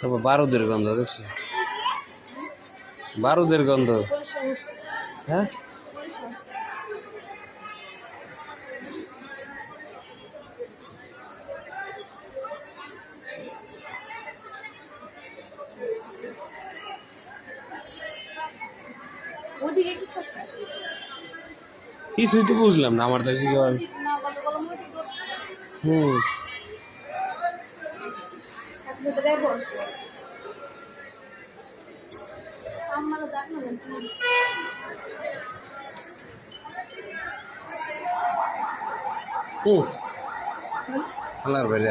তারপর বারুদের গন্ধ দেখছি, বারুদের গন্ধ। হ্যাঁ কিছুই তো বুঝলাম না আমার কাছে হুম হুম আলার বাইরে